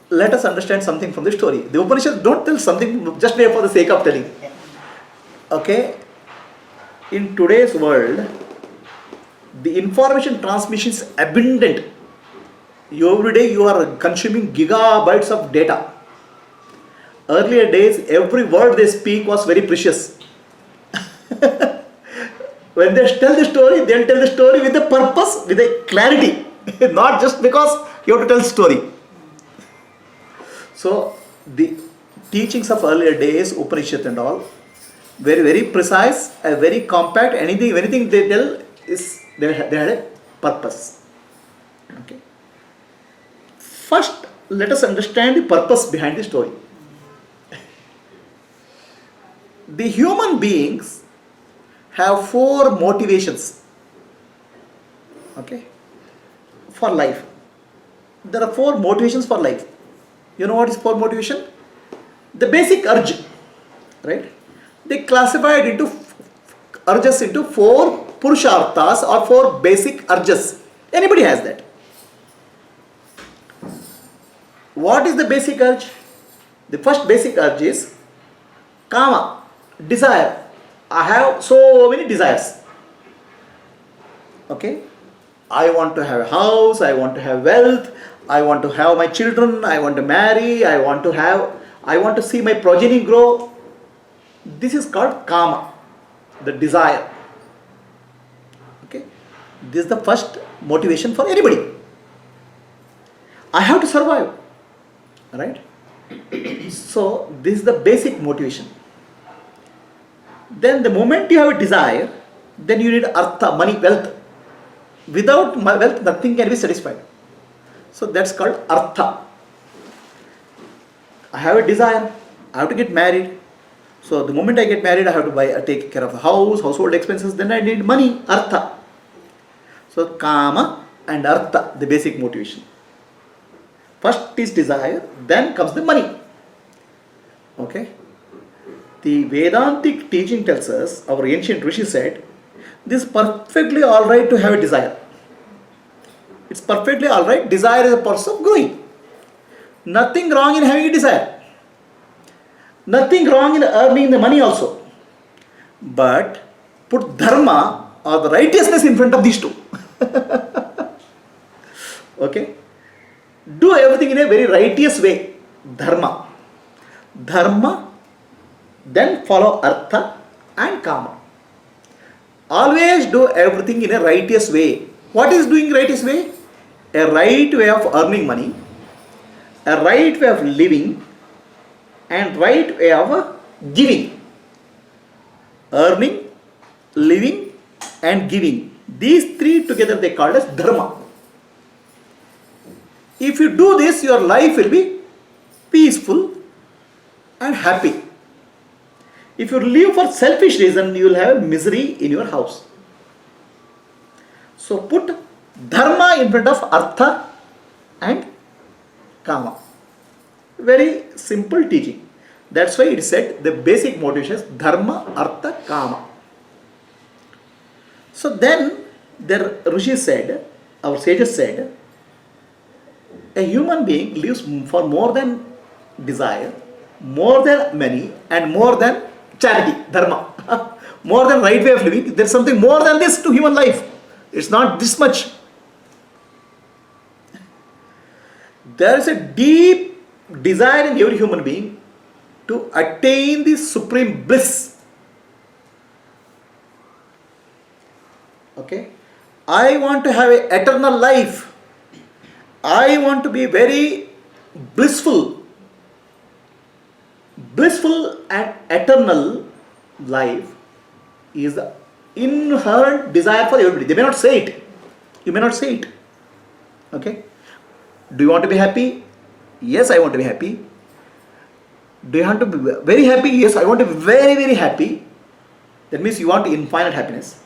let us understand something from the story. The Upanishads don't tell something just for the sake of telling. Okay? In today's world, the information transmission is abundant. Every day you are consuming gigabytes of data. Earlier days, every word they speak was very precious. When they tell the story, they'll tell the story with a purpose, with a clarity. Not just because you have to tell the story. So, the teachings of earlier days, Upanishad and all, very, very precise, very compact. Anything they tell is they had a purpose. Okay. First, let us understand the purpose behind the story. The human beings have 4 motivations, okay, for life. There are 4 motivations for life. You know what is 4 motivation? The basic urge, right? They classified into urges into 4 purusharthas or 4 basic urges. Anybody has that. What is the basic urge? The first basic urge is kama, desire. I have so many desires. Okay? I want to have a house, I want to have wealth, I want to have my children, I want to marry, I want to see my progeny grow. This is called kama, the desire. Okay? This is the first motivation for anybody. I have to survive. Right? So, this is the basic motivation. Then the moment you have a desire, then you need artha, money, wealth. Without wealth, nothing can be satisfied. So that's called artha. I have a desire, I have to get married. So the moment I get married, I have to take care of the house, household expenses, then I need money, artha. So kama and artha, the basic motivation. First is desire, then comes the money. Okay? The Vedantic teaching tells us, our ancient Rishi said, this is perfectly alright to have a desire. It's perfectly alright. Desire is a process of growing. Nothing wrong in having a desire. Nothing wrong in earning the money also. But put dharma or the righteousness in front of these two. Okay? Do everything in a very righteous way. Dharma. Dharma, then follow artha and kama. Always do everything in a righteous way. What is doing righteous way? A right way of earning money, a right way of living, and right way of giving. Earning, living, and giving. These 3 together they call as dharma. If you do this, your life will be peaceful and happy. If you live for selfish reason, you will have misery in your house. So put dharma in front of artha and kama. Very simple teaching. That's why it said the basic motivation is dharma, artha, kama. So then the Rishi said, our sages said, a human being lives for more than desire, more than money, and more than charity, dharma. More than right way of living. There's something more than this to human life. It's not this much. There is a deep desire in every human being to attain the supreme bliss. Okay? I want to have an eternal life. I want to be very blissful. Blissful and eternal life is the inherent desire for everybody. They may not say it. You may not say it. Okay? Do you want to be happy? Yes, I want to be happy. Do you want to be very happy? Yes, I want to be very, very happy. That means you want infinite happiness.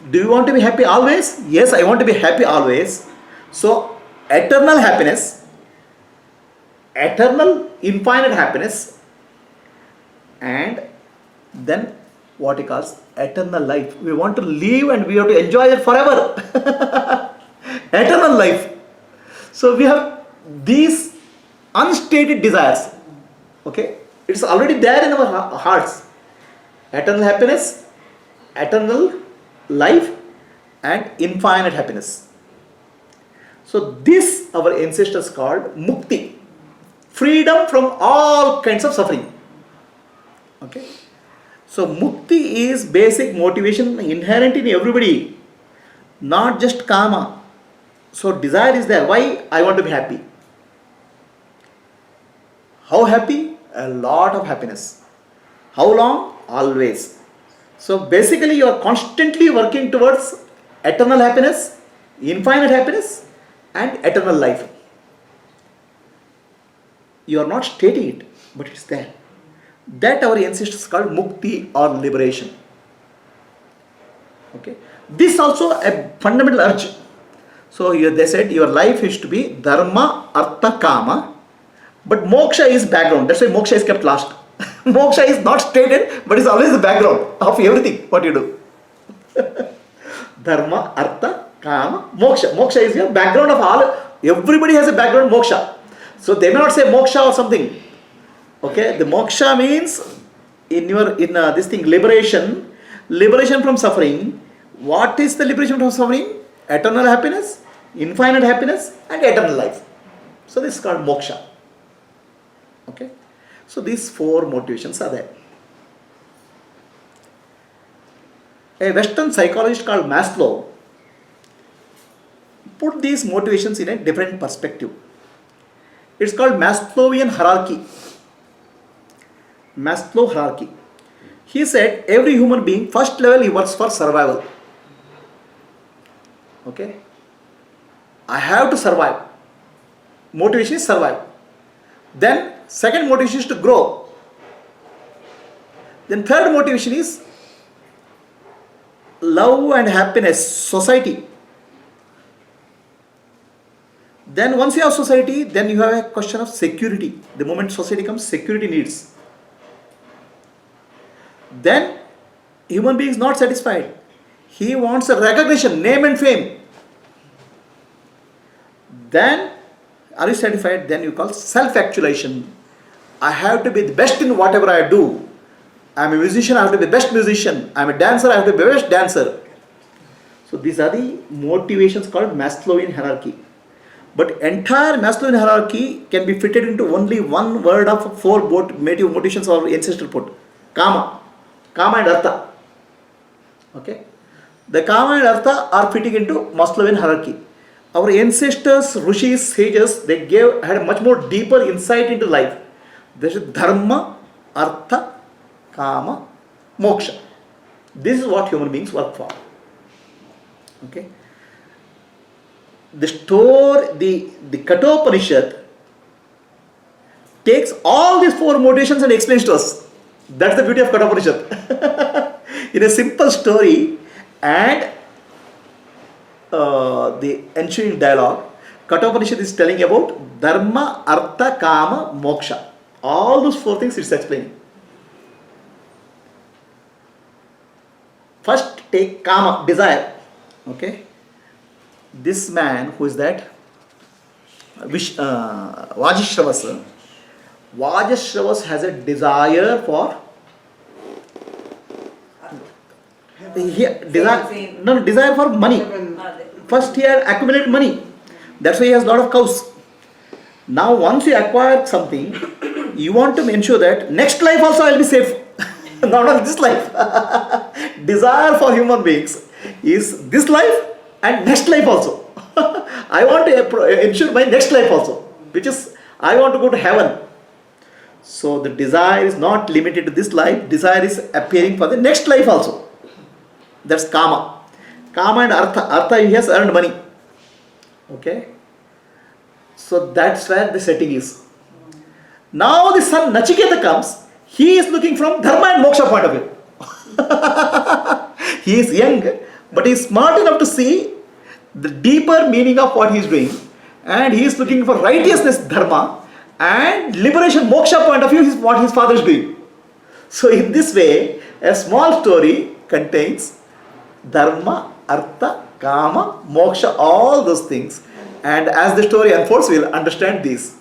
Do you want to be happy always? Yes, I want to be happy always. So, eternal happiness, eternal infinite happiness, and then what he calls eternal life. We want to live and we have to enjoy it forever. Eternal life. So we have these unstated desires. Okay, it's already there in our hearts. Eternal happiness, eternal life, and infinite happiness. So this our ancestors called mukti, freedom from all kinds of suffering. Okay, so mukti is basic motivation inherent in everybody, not just kama. So desire is there. Why? I want to be happy. How happy? A lot of happiness. How long? Always. So basically you are constantly working towards eternal happiness, infinite happiness, and eternal life. You are not stating it, but it's there. That our ancestors called mukti or liberation. Okay. This also a fundamental urge. So they said your life is to be dharma, artha, kama, but moksha is background. That's why moksha is kept last. Moksha is not stated, but it's always the background of everything what you do. Dharma, artha, kama, moksha. Moksha is your background of all. Everybody has a background moksha. So they may not say moksha or something. Okay, the moksha means in this thing liberation from suffering. What is the liberation from suffering? Eternal happiness, infinite happiness, and eternal life. So this is called moksha. Okay, so these four motivations are there. A Western psychologist called Maslow put these motivations in a different perspective. It's called Maslowian hierarchy. Maslow hierarchy. He said every human being, first level he works for survival. Okay. I have to survive. Motivation is survive. Then second motivation is to grow. Then third motivation is love and happiness, society. Then once you have society, then you have a question of security. The moment society comes, security needs. Then human being is not satisfied. He wants a recognition, name and fame. Then are you satisfied? Then you call self-actualization. I have to be the best in whatever I do. I am a musician, I have to be the best musician. I am a dancer, I have to be the best dancer. So these are the motivations called Maslowian hierarchy. But entire Maslowian hierarchy can be fitted into only one word of four motivations or ancestral put. Kama. Kama and Artha. Okay. The Kama and Artha are fitting into Maslowian hierarchy. Our ancestors, rishis, sages, they had a much more deeper insight into life. There is dharma, artha, kama, moksha. This is what human beings work for. Okay. The Kathopanishad takes all these four motivations and explains to us. That's the beauty of Kathopanishad. In a simple story and the ensuing dialogue, Kathopanishad is telling about dharma, artha, kama, moksha. All those four things it's explaining. First take kama, desire. Okay. This man, who is that? Vajishravas. Vajishravas has a desire for desire for money. First he had accumulated money. That's why he has a lot of cows. Now once you acquire something, you want to ensure that next life also I will be safe. Not only this life. Desire for human beings is this life and next life also. I want to ensure my next life also, which is I want to go to heaven. So the desire is not limited to this life. Desire is appearing for the next life also. That's kama. Kama and artha. Artha, he has earned money. Okay. So that's where the setting is. Now the son Nachiketa comes. He is looking from dharma and moksha point of view. He is young, but he is smart enough to see the deeper meaning of what he is doing. And he is looking for righteousness, dharma, and liberation, moksha point of view is what his father is doing. So in this way, a small story contains dharma, artha, kama, moksha, all those things. And as the story unfolds, we will understand these.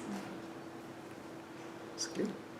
It's clear?